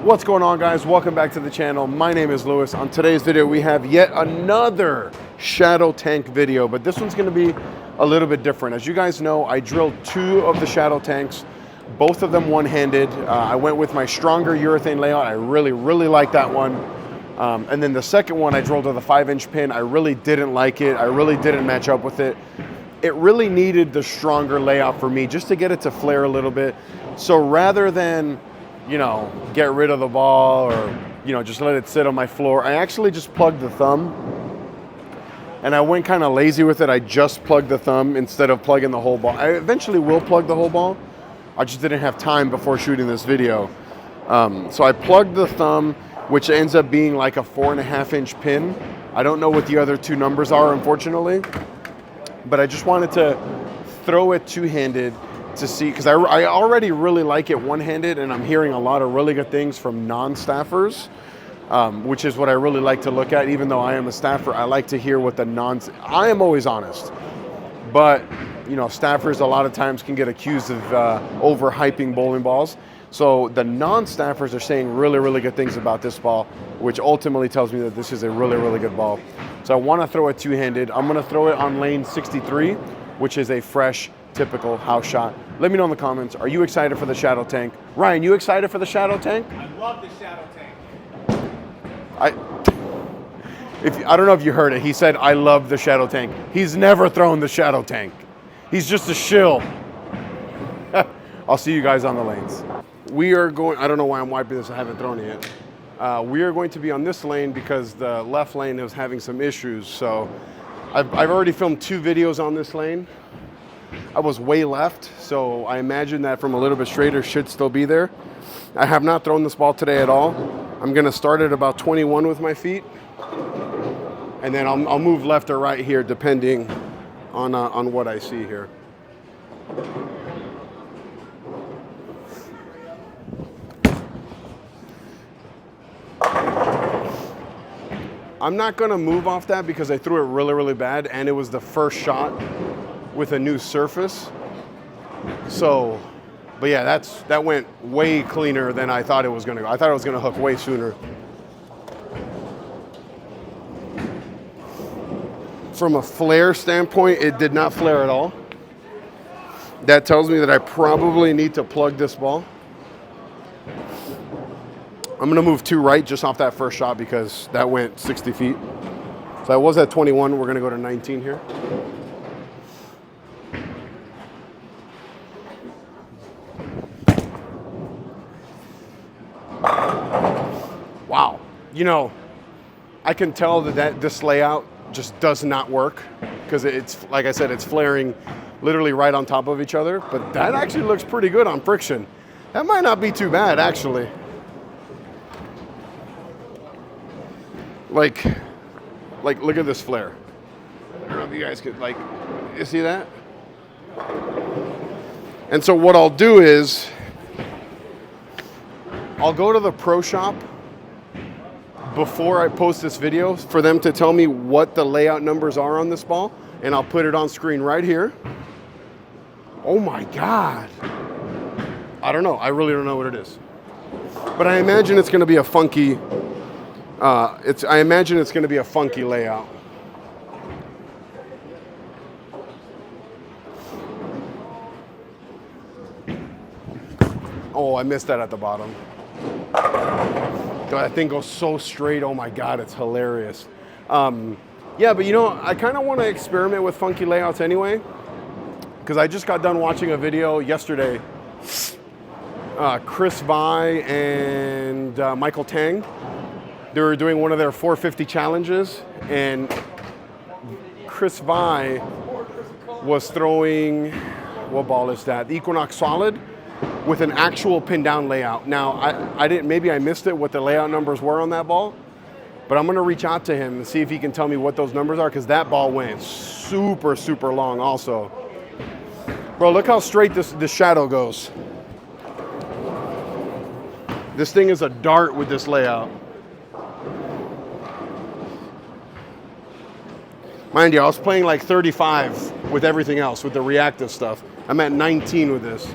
What's going on, guys? Welcome back to the channel. My name is Lewis. On today's video, we have yet another shadow tank video, but this one's gonna be a little bit different. As you guys know, I drilled two of the shadow tanks, both of them one-handed. I went with my stronger urethane layout. I really like that one. And then the second one, I drilled with a 5-inch pin. I really didn't like it. I really didn't match up with it. It really needed the stronger layout for me just to get it to flare a little bit. So rather than, you know, get rid of the ball or, you know, just let it sit on my floor, I actually just plugged the thumb. And I went kind of lazy with it. I just plugged the thumb instead of plugging the whole ball. I eventually will plug the whole ball. I just didn't have time before shooting this video. So I plugged the thumb, which ends up being like a 4.5-inch pin. I don't know what the other two numbers are, unfortunately. But I just wanted to throw it two-handed to see, because I already really like it one-handed, and I'm hearing a lot of really good things from non-staffers, which is what I really like to look at. Even though I am a staffer, I like to hear what I am always honest, but you know, staffers a lot of times can get accused of overhyping bowling balls. So the non-staffers are saying really good things about this ball, which ultimately tells me that this is a really good ball. So I want to throw it two-handed. I'm going to throw it on lane 63, which is a fresh, typical house shot. Let me know in the comments, are you excited for the shadow tank? Ryan, you excited for the shadow tank? I love the shadow tank. I don't know if you heard it. He said, I love the shadow tank. He's never thrown the shadow tank. He's just a shill. I'll see you guys on the lanes. We are going, I don't know why I'm wiping this, I haven't thrown it yet. We are going to be on this lane because the left lane was having some issues. So I've already filmed 2 videos on this lane. I was way left, so I imagine that from a little bit straighter should still be there. I have not thrown this ball today at all. I'm gonna start at about 21 with my feet, and then I'll move left or right here depending on what I see here. I'm not gonna move off that because I threw it really bad, and it was the first shot with a new surface. So, but yeah, that went way cleaner than I thought it was gonna go. I thought it was gonna hook way sooner. From a flare standpoint, it did not flare at all. That tells me that I probably need to plug this ball. I'm gonna move 2 right just off that first shot because that went 60 feet. So I was at 21, we're gonna go to 19 here. Wow, you know, I can tell that this layout just does not work because it's, like I said, it's flaring literally right on top of each other, but that actually looks pretty good on friction. That might not be too bad, actually. Like look at this flare. I don't know if you guys could, like, you see that? And so what I'll do is, I'll go to the pro shop before I post this video for them to tell me what the layout numbers are on this ball, and I'll put it on screen right here. Oh my God. I don't know, I really don't know what it is. But I imagine it's gonna be a funky, I imagine it's gonna be a funky layout. Oh, I missed that at the bottom. That thing goes so straight, oh my God, it's hilarious. Yeah, but you know, I kind of want to experiment with funky layouts anyway, because I just got done watching a video yesterday. Chris Vai and Michael Tang, they were doing one of their 450 challenges, and Chris Vai was throwing, what ball is that? The Equinox Solid, with an actual pin down layout. Now, I didn't, maybe I missed it, what the layout numbers were on that ball, but I'm gonna reach out to him and see if he can tell me what those numbers are, because that ball went super long also. Bro, look how straight this shadow goes. This thing is a dart with this layout. Mind you, I was playing like 35 with everything else, with the reactive stuff. I'm at 19 with this.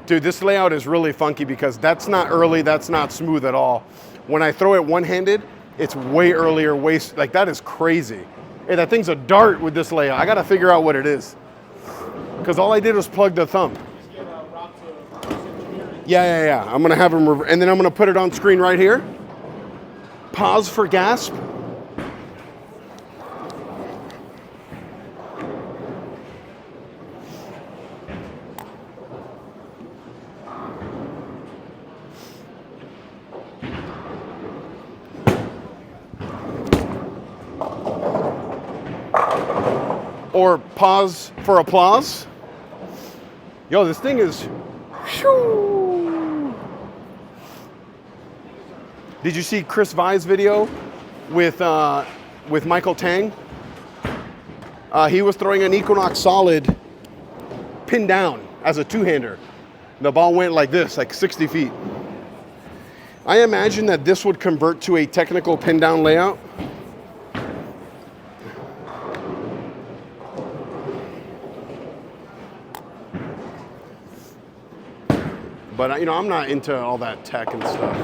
Dude, this layout is really funky because that's not early, that's not smooth at all. When I throw it one-handed, it's way earlier, like that is crazy. Hey, that thing's a dart with this layout. I gotta figure out what it is. Because all I did was plug the thumb. Yeah. I'm gonna have him, and then I'm gonna put it on screen right here. Pause for gasp. Or pause for applause. Yo, this thing is, shoo. Did you see Chris Vai's video with Michael Tang? He was throwing an Equinox Solid pinned down as a two-hander. The ball went like this, like 60 feet. I imagine that this would convert to a technical pin down layout. But, you know, I'm not into all that tech and stuff.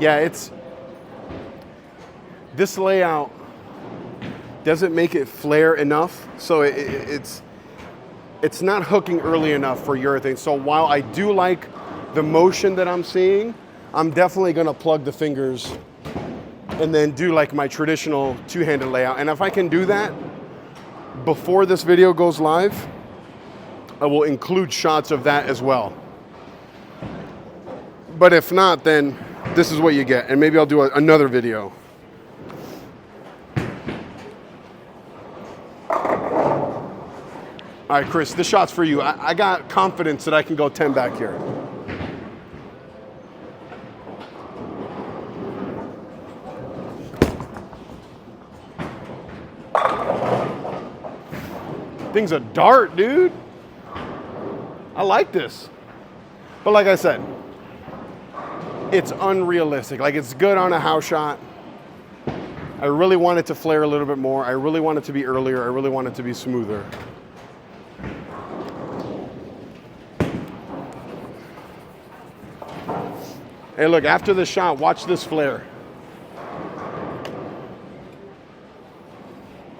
Yeah, this layout doesn't make it flare enough, so it's not hooking early enough for urethane. So while I do like the motion that I'm seeing, I'm definitely gonna plug the fingers and then do like my traditional two-handed layout. And if I can do that before this video goes live, I will include shots of that as well. But if not, then this is what you get. And maybe I'll do another video. All right, Chris, this shot's for you. I got confidence that I can go 10 back here. Thing's a dart, dude. I like this. But like I said, it's unrealistic. Like, it's good on a house shot. I really want it to flare a little bit more. I really want it to be earlier. I really want it to be smoother. Hey, look, after the shot, watch this flare.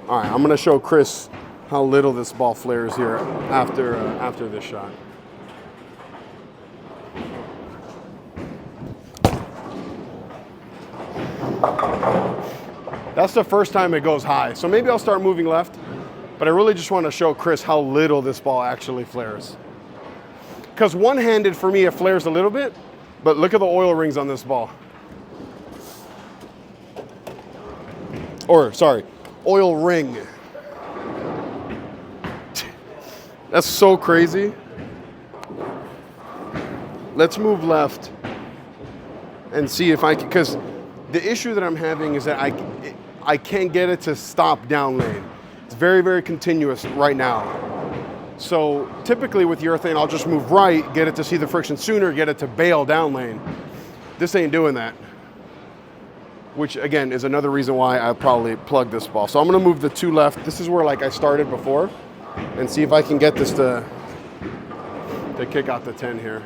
All right, I'm gonna show Chris how little this ball flares here after this shot. That's the first time it goes high, so maybe I'll start moving left, but I really just want to show Chris how little this ball actually flares. Because one-handed, for me, it flares a little bit, but look at the oil rings on this ball. Or, sorry, oil ring. That's so crazy. Let's move left and see if I can, because the issue that I'm having is that I can't get it to stop down lane. It's very, very continuous right now. So typically with urethane, I'll just move right, get it to see the friction sooner, get it to bail down lane. This ain't doing that, which again is another reason why I probably plug this ball. So I'm gonna move the two left. This is where like I started before, and see if I can get this to kick out the 10 here.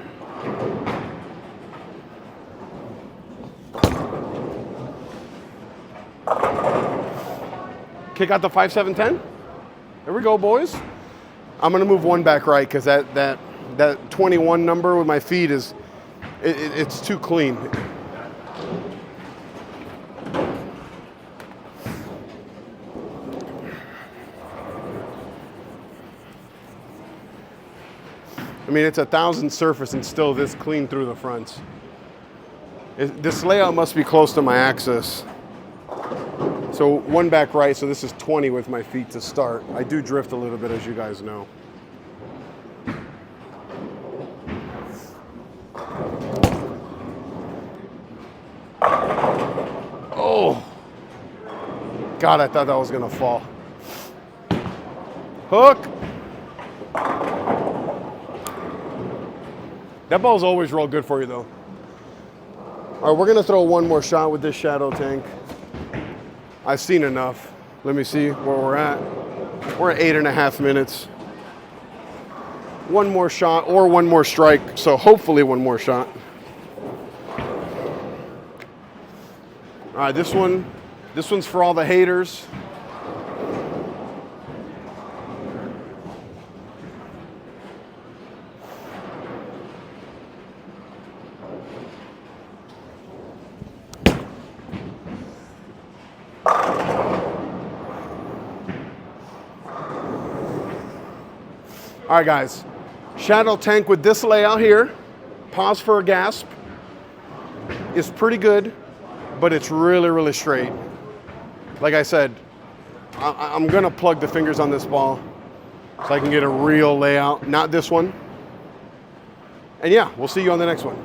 Kick out the 5, 7, 10. There we go, boys. I'm gonna move one back right because that 21 number with my feet is it's too clean. I mean, it's 1,000 surface and still this clean through the fronts. This layout must be close to my axis. So one back right, so this is 20 with my feet to start. I do drift a little bit, as you guys know. Oh! God, I thought that was gonna fall. Hook! That ball's always real good for you though. All right, we're gonna throw one more shot with this shadow tank. I've seen enough. Let me see where we're at. We're at 8.5 minutes. One more shot or one more strike, so hopefully one more shot. All right, this one's for all the haters. All right, guys, shadow tank with this layout here, pause for a gasp, is pretty good, but it's really, really straight. Like I said, I'm gonna plug the fingers on this ball so I can get a real layout, not this one. And yeah, we'll see you on the next one.